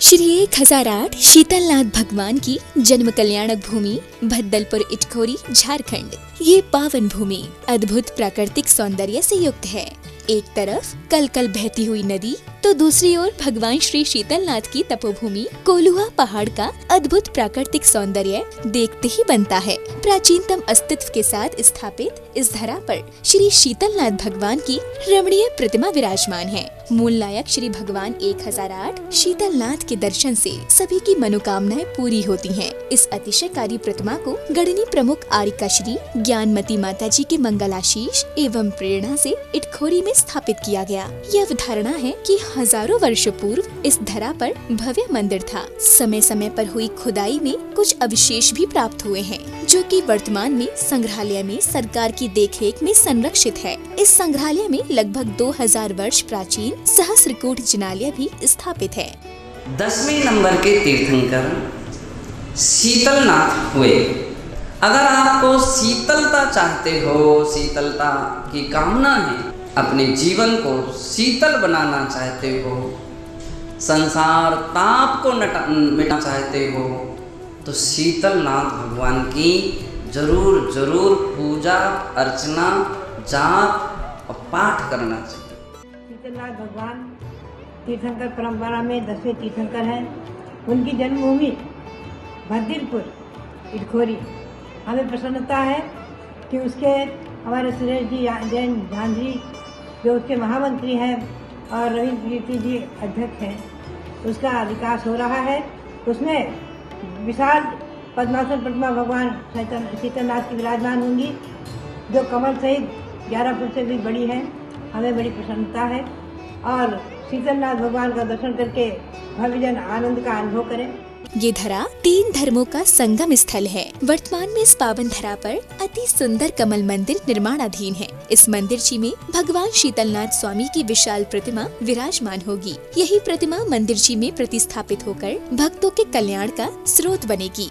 श्री 1008 शीतलनाथ भगवान की जन्म कल्याणक भूमि भद्दलपुर इटखोरी झारखंड। ये पावन भूमि अद्भुत प्राकृतिक सौंदर्य से युक्त है। एक तरफ कल कल बहती हुई नदी तो दूसरी ओर भगवान श्री शीतलनाथ की तपोभूमि कोलुआ पहाड़ का अद्भुत प्राकृतिक सौंदर्य देखते ही बनता है। प्राचीनतम अस्तित्व के साथ स्थापित इस धरा पर श्री शीतलनाथ भगवान की रमणीय प्रतिमा विराजमान है। मूल नायक श्री भगवान 1008 शीतलनाथ के दर्शन से सभी की मनोकामनाएं पूरी होती हैं। इस अतिशयकारी प्रतिमा को गढ़नी प्रमुख आरिका श्री ज्ञानमती माता जी के मंगलाशीष एवं प्रेरणा से इटखोरी में स्थापित किया गया। यह अवधारणा है कि हजारों वर्षों पूर्व इस धरा पर भव्य मंदिर था। समय समय पर हुई खुदाई में कुछ अवशेष भी प्राप्त हुए हैं, जो कि वर्तमान में संग्रहालय में सरकार की देखरेख में संरक्षित है। इस संग्रहालय में लगभग 2000 वर्ष प्राचीन सहस्त्रकूट जिनालय भी स्थापित है। 10वें नंबर के तीर्थंकर शीतलनाथ हुए। अगर आपको शीतलता चाहते हो, शीतलता की कामना है, अपने जीवन को शीतल बनाना चाहते हो, संसार ताप को मिटाना चाहते हो, तो शीतलनाथ भगवान की जरूर जरूर पूजा अर्चना जाप और पाठ करना चाहिए। शीतलनाथ भगवान तीर्थंकर परंपरा में 10वें तीर्थंकर हैं। उनकी जन्मभूमि भद्दलपुर इटखोरी। हमें प्रसन्नता है कि उसके हमारे सुरेश जी जैन झांझरी जो उसके महामंत्री हैं और रविंद्र कीर्ति जी अध्यक्ष हैं, उसका विकास हो रहा है। उसमें विशाल पद्मासन प्रतिमा भगवान शीतलनाथ की विराजमान होंगी, जो कमल सहित 11 फुट से भी बड़ी है। हमें बड़ी प्रसन्नता है और शीतलनाथ भगवान का दर्शन करके भव्यजन आनंद का अनुभव करें। ये धरा 3 धर्मों का संगम स्थल है। वर्तमान में इस पावन धरा पर अति सुंदर कमल मंदिर निर्माणाधीन है। इस मंदिर में भगवान शीतलनाथ स्वामी की विशाल प्रतिमा विराजमान होगी। यही प्रतिमा मंदिर में प्रतिस्थापित होकर भक्तों के कल्याण का स्रोत बनेगी।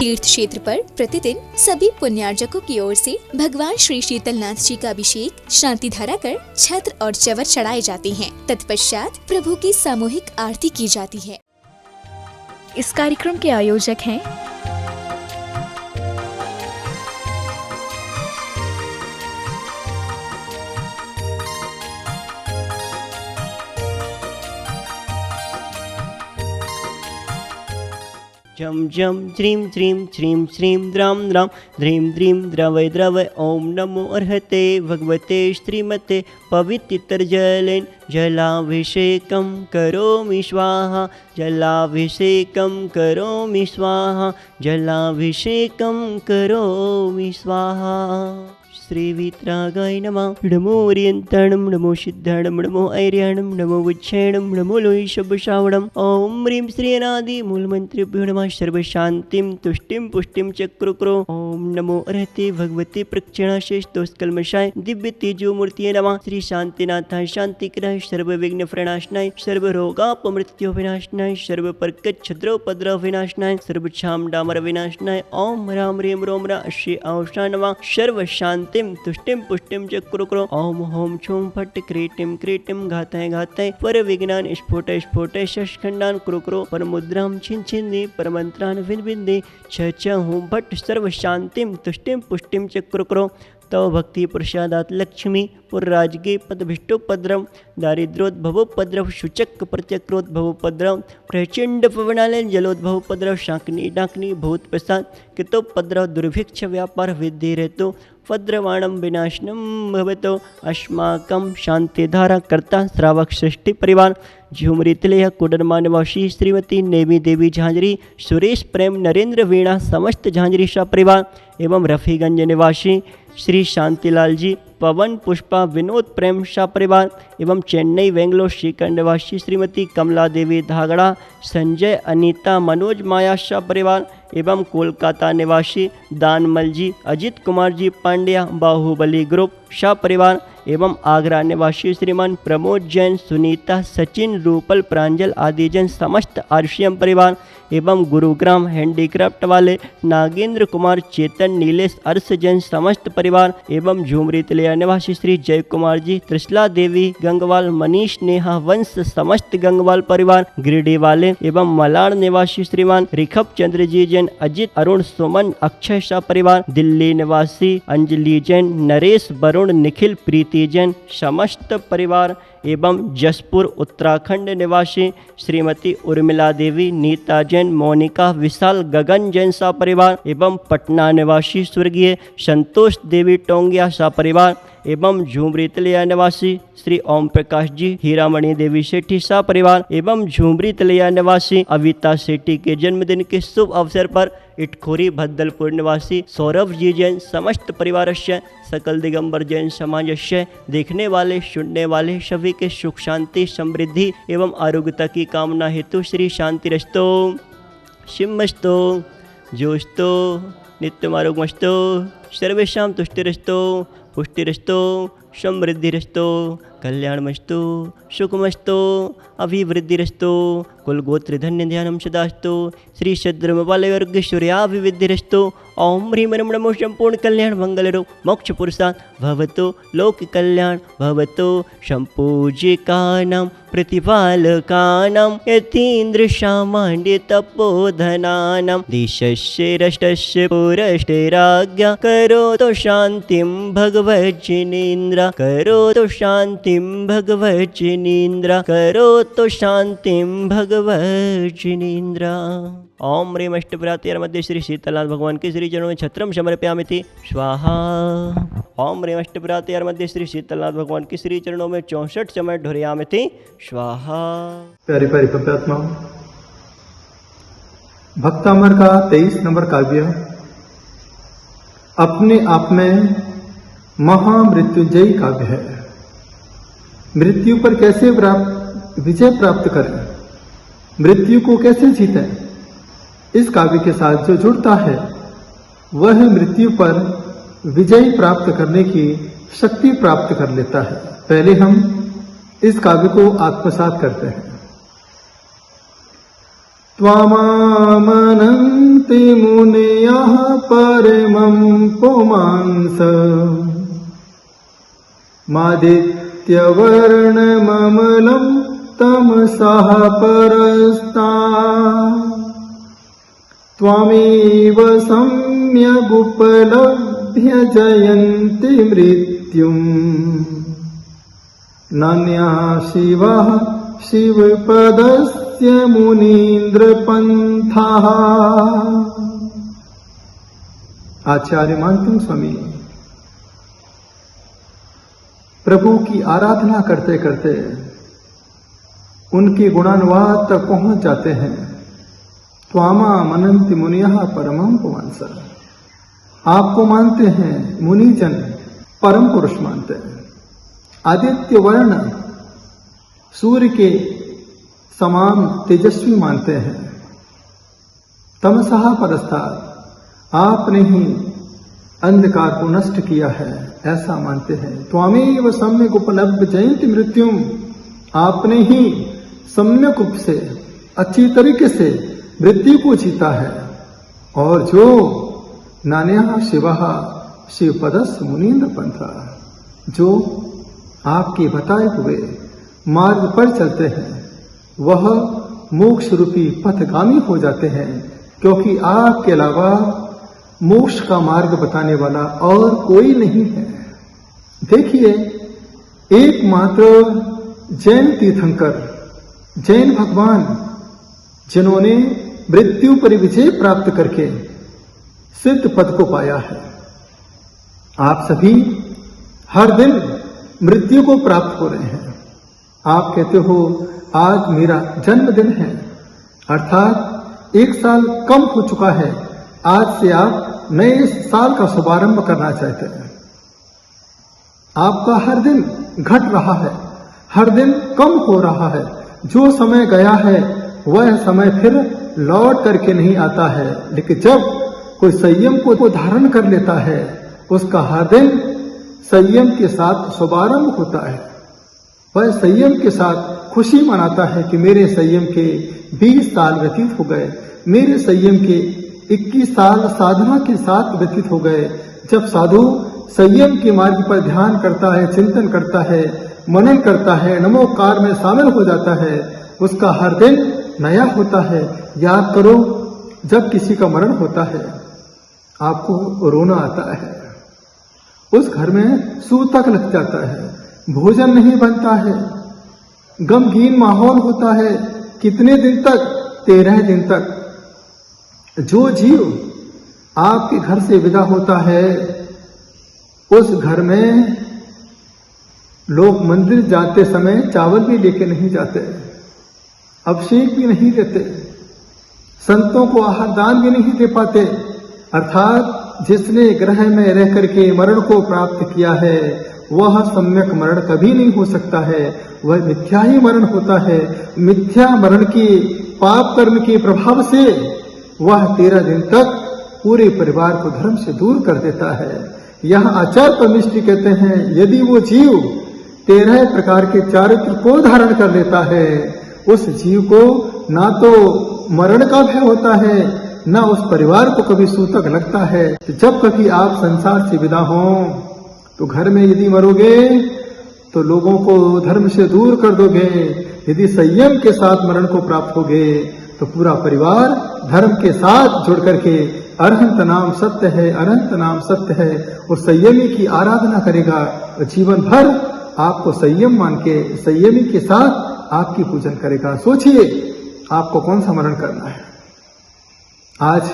तीर्थ क्षेत्र पर प्रतिदिन सभी पुण्यार्जकों की ओर से भगवान श्री शीतलनाथ जी का अभिषेक शांति धारा कर छत्र और चवर चढ़ाए जाते हैं। तत्पश्चात प्रभु की सामूहिक आरती की जाती है। इस कार्यक्रम के आयोजक हैं जम जम द्रीम द्रीम श्रीम श्रीम द्राम द्राम ध्रीम द्रीम द्रवय द्रवय ओम नमो अर्हते भगवते श्रीमते पवित्र जलेन जलाभिषेकं करोमि स्वाहा जलाभिषेकं करोमि स्वाहा जलाभिषेकं करोमि स्वाहा। श्रीवीतरागाय नमः। नमो ओरियंताणं नमो सिद्धाणं नमो ऐर्याणं नमो उच्छैणं नमो लोहिषभश्रावणम्। ओम ह्रीं श्री अनादि मूलमन्त्रेभ्यो नमः। सर्वशान्तिं तुष्टिं पुष्टिं च कुरु। ओम नमो अर्हते भगवते प्रक्षणाशेषदोषकल्मषाय दिव्य तेजो मूर्तये नमः। श्री शांतिनाथाय शांतिकराय सर्वविघ्नप्रणाशनाय सर्वरोगापमृत्यो विनाशनाय सर्वपर्कच्छद्रोपद्रव विनाशनाय सर्वक्षाम डामर विनाशनाय ओम राम ह्रीं रोम रा श्री औषा नमः। सर्वशान्ति तुष्टिम पुष्टिम च कुरु। ओम होम छूम फट क्रीटिम क्रीटिम घाताय घाताय पर विज्ञान स्फोट स्फोट शशखंडान कुरु पर मुद्राम छिन छिंदी पर मंत्रान विन विंदे छ होम फट सर्व शांतिम तुष्टिम पुष्टिम च कुरु। तव भक्ति प्रसादात लक्ष्मी पुरराजगे पदभिष्टोपद्रव दारिद्रोद्भवोपद्रव शुचक प्रत्यक्रोद्भवोपद्रव प्रचंड पवनालय जलोद्भवोपद्रव शाकनी डाकनी भूत प्रसाद कितोपद्रव दुर्भिक्ष व्यापार विद्धि रहतो पद्रवाणम विनाशनम भवतो अस्माकं शांतिधारा कर्ता श्रावक सृष्टि परिवार झुमरी तिलय कोडरमा निवासी श्रीमती नेमी देवी झांझरी सुरेश प्रेम नरेंद्र वीणा समस्त झांझरी शाह परिवार एवं रफीगंज निवासी श्री शांतिलाल जी पवन पुष्पा विनोद प्रेम शाह परिवार एवं चेन्नई बेंगलोर श्रीखंड निवासी श्रीमती कमला देवी धागड़ा संजय अनीता मनोज माया शाह परिवार एवं कोलकाता निवासी दानमल जी अजित कुमार जी पांड्या बाहुबली ग्रुप शाह परिवार एवं आगरा निवासी श्रीमान प्रमोद जैन, सुनीता, सचिन, रूपल, प्रांजल आदि जैन, समस्त आरसीएम परिवार एवं गुरुग्राम हैंडीक्राफ्ट वाले नागेंद्र कुमार, चेतन, नीलेश, अर्श जैन समस्त परिवार एवं झुमरी तिलिया निवासी श्री जय कुमार जी, त्रिशला देवी गंगवाल, मनीष, नेहा वंश समस्त गंगवाल परिवार, गिरिडीह वाले एवं मलाड निवासी श्रीमान रिखब चंद्र जी जैन, अजित, अरुण, सुमन, अक्षय शाह परिवार, दिल्ली निवासी अंजलि जैन, नरेश, वरुण, निखिल, प्रीति जैन समस्त परिवार एवं जसपुर उत्तराखंड निवासी श्रीमती उर्मिला देवी, नीता जैन, मोनिका, विशाल, गगन जैन सा परिवार एवं पटना निवासी स्वर्गीय संतोष देवी टोंगिया सा परिवार एवं झुमरी तिलिया निवासी श्री ओम प्रकाश जी, हीरामणि देवी सेठी सा परिवार एवं झुमरी तिलिया निवासी अविता सेठी के जन्मदिन के शुभ अवसर पर इटखोरी भद्दलपुर निवासी सौरभ जी जैन समस्त परिवारस्य सकल दिगंबर जैन समाजस्य देखने वाले सुनने वाले सभी के सुख शांति समृद्धि एवं आरोग्यता की कामना हेतु श्री शांतिरस्तो, शिवमस्तो, जोस्तो, नित्यमारोग्यमस्तो, सर्वेषां तुष्टिरस्तो, पुष्टिरस्तो, समृद्धिरस्तो, कल्याणमस्तु, सुखमस्तु, अभिवृद्धिरस्तो, कुलगोत्र धन्य ध्यानम सदास्तु, श्री सद्रमपालयोर्गेश्वर्याभिवृद्धिरस्तो, ओम ह्रीं रम नमो संपूर्ण कल्याण मंगलरो मोक्ष पुरुषात् भवतो, लोक कल्याण भवतो, संपूज्यकानां प्रतिपालकानां यतीन्द्र सामान्य तपोधनानां दिशस्य रष्टस्य पुरष्टे राज्ञा करोतु शान्तिं भगवज्जिनेन्द्र, करोतु शान्तिं भगवज्जिनेन्द्र, करोतु शान्तिं भगवज्जिनेन्द्र। ओम ह्रीं अष्टप्रात्यर मध्ये श्री शीतलनाथ भगवान के श्री चरणों में छत्रम समर्पयामि स्वाहा। ओम ह्रीं अष्टप्रात्यर मध्ये श्री शीतलनाथ भगवान के श्री चरणों में 64 समय ढोरयामि स्वाहा। प्यारी प्यारी पवित्रात्मा, भक्तामर का 23 नंबर काव्य अपने आप में महामृत्युंजयी काव्य है। मृत्यु पर कैसे विजय प्राप्त करें, मृत्यु को कैसे जीतें, इस काव्य के साथ जो जुड़ता है वह मृत्यु पर विजय प्राप्त करने की शक्ति प्राप्त कर लेता है। पहले हम इस काव्य को आत्मसात करते हैं। त्वामामनन्ति मुनयः परमं पुमांस मादित्यवर्णममलं तमसः परस्ता त्वामेव सम्यगुपलभ्य जयन्ति मृत्युम् नान्यः शिवः शिवपदस्य मुनीन्द्रपन्थः। आचार्य मानतुम स्वामी प्रभु की आराधना करते करते उनके गुणानुवाद तक पहुंच जाते हैं। त्वामा मनन्ति मुनियः परमं पुमांस, आपको मानते हैं मुनिजन, परम पुरुष मानते हैं। आदित्य वर्ण सूर्य के समान तेजस्वी मानते हैं। तमसः परस्तात्, आपने ही अंधकार को नष्ट किया है ऐसा मानते हैं। त्वामेव सम्यक उपलब्ध जयंती मृत्युम, आपने ही सम्यक रूप से अच्छी तरीके से मृत्यु को जीता है। और जो नान्यः शिवः शिवपदस्य मुनीन्द्र पंथा, जो आपके बताए हुए मार्ग पर चलते हैं वह मोक्ष रूपी पथगामी हो जाते हैं, क्योंकि आपके अलावा मोक्ष का मार्ग बताने वाला और कोई नहीं है। देखिए, एकमात्र जैन तीर्थंकर, जैन भगवान, जिन्होंने मृत्यु पर विजय प्राप्त करके सिद्ध पद को पाया है। आप सभी हर दिन मृत्यु को प्राप्त हो रहे हैं। आप कहते हो आज मेरा जन्मदिन है, अर्थात 1 साल कम हो चुका है, आज से आप नए साल का शुभारंभ करना चाहते हैं। आपका हर दिन घट रहा है, हर दिन कम हो रहा है। जो समय गया है वह समय फिर लौट करके नहीं आता है, लेकिन जब कोई संयम को धारण कर लेता है उसका हर दिन संयम के साथ शुभारंभ होता है। वह संयम के साथ खुशी मनाता है कि मेरे संयम के 20 साल व्यतीत हो गए, मेरे संयम के 21 साल साधना के साथ व्यतीत हो गए। जब साधु संयम के मार्ग पर ध्यान करता है, चिंतन करता है, मनन करता है, नमोकार में शामिल हो जाता है, उसका हर दिन नया होता है। याद करो, जब किसी का मरण होता है आपको रोना आता है, उस घर में सूतक लग जाता है, भोजन नहीं बनता है, गमगीन माहौल होता है। कितने दिन तक? 13 दिन तक। जो जीव आपके घर से विदा होता है, उस घर में लोग मंदिर जाते समय चावल भी लेके नहीं जाते, अभिषेक भी नहीं देते, संतों को आहार दान भी नहीं दे पाते। अर्थात जिसने ग्रह में रह करके मरण को प्राप्त किया है वह सम्यक मरण कभी नहीं हो सकता है, वह मिथ्या ही मरण होता है। मिथ्या मरण की पाप कर्म के प्रभाव से वह 13 दिन तक पूरे परिवार को धर्म से दूर कर देता है। यह आचार्य परमिष्ठी कहते हैं, यदि वो जीव 13 प्रकार के चारित्र को धारण कर लेता है, उस जीव को ना तो मरण का भय होता है, ना उस परिवार को कभी सूतक लगता है। जब कभी आप संसार से विदा हों तो घर में यदि मरोगे तो लोगों को धर्म से दूर कर दोगे, यदि संयम के साथ मरण को प्राप्त होगे तो पूरा परिवार धर्म के साथ जुड़ करके अरहंत नाम सत्य है, अरहंत नाम सत्य है, और संयमी की आराधना करेगा और जीवन भर आपको संयम मान के संयमी के साथ आपकी पूजन करेगा। सोचिए आपको कौन सा मरण करना है। आज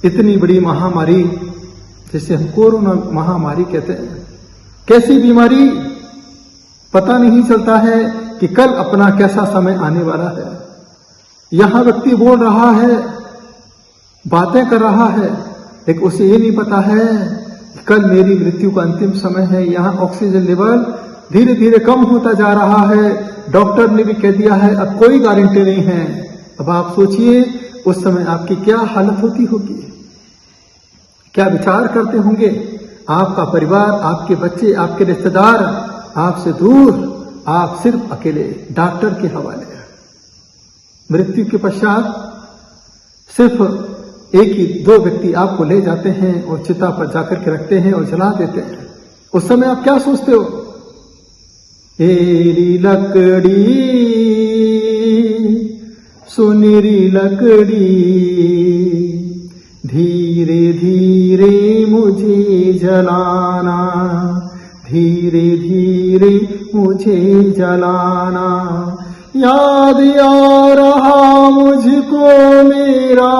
इतनी बड़ी महामारी जिसे हम कोरोना महामारी कहते हैं, कैसी बीमारी, पता नहीं चलता है कि कल अपना कैसा समय आने वाला है। यहां व्यक्ति बोल रहा है, बातें कर रहा है, लेकिन उसे ये नहीं पता है कि कल मेरी मृत्यु का अंतिम समय है। यहाँ ऑक्सीजन लेवल धीरे धीरे कम होता जा रहा है, डॉक्टर ने भी कह दिया है अब कोई गारंटी नहीं है। अब आप सोचिए उस समय आपकी क्या हालत होती होगी, क्या विचार करते होंगे। आपका परिवार, आपके बच्चे, आपके रिश्तेदार आपसे दूर, आप सिर्फ अकेले डॉक्टर के हवाले। मृत्यु के पश्चात सिर्फ 1 ही 2 व्यक्ति आपको ले जाते हैं और चिता पर जाकर के रखते हैं और जला देते हैं। उस समय आप क्या सोचते हो? एरी लकड़ी सुनहरी लकड़ी, धीरे धीरे मुझे जलाना, धीरे धीरे मुझे जलाना। याद आ रहा मुझको मेरा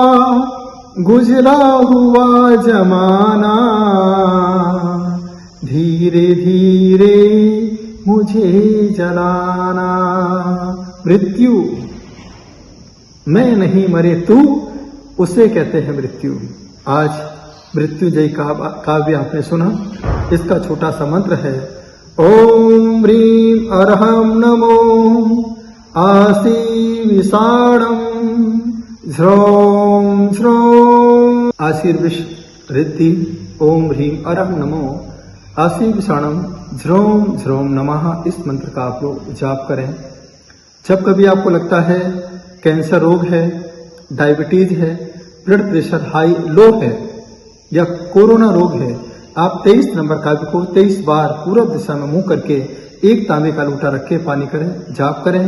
गुजरा हुआ जमाना, धीरे धीरे मुझे जलाना। मृत्यु, मैं नहीं मरे तू, उसे कहते हैं मृत्यु। आज मृत्युंजय काव्य आपने सुना, इसका छोटा सा मंत्र है, ओम ह्रीं अरहम नमो आसी विषाणम झ्रौं झ्रौं। आशीर्विष रिद्धि ओम ह्रीं अरहम नमो आसी विषाणम झ्रौं झ्रौं नमः। इस मंत्र का आप लोग जाप करें। जब कभी आपको लगता है कैंसर रोग है, डायबिटीज है, ब्लड प्रेशर हाई लो है या कोरोना रोग है, आप 23 नंबर काव्य को 23 बार पूर्व दिशा में मुंह करके 1 तांबे का लोटा रख के पानी करें, जाप करें।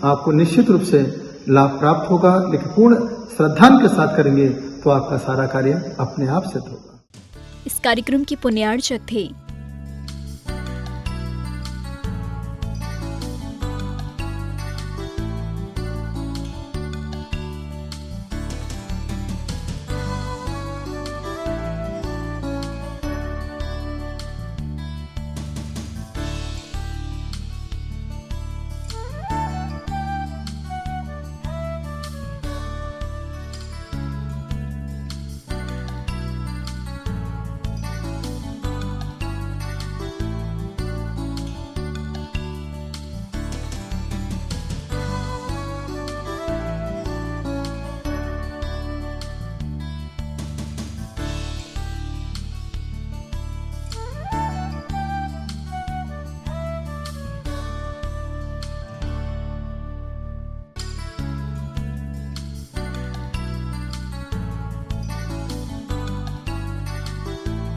आपको निश्चित रूप से लाभ प्राप्त होगा, लेकिन पूर्ण श्रद्धा के साथ करेंगे तो आपका सारा कार्य अपने आप सिद्ध होगा। इस कार्यक्रम के पुण्यार्चक थे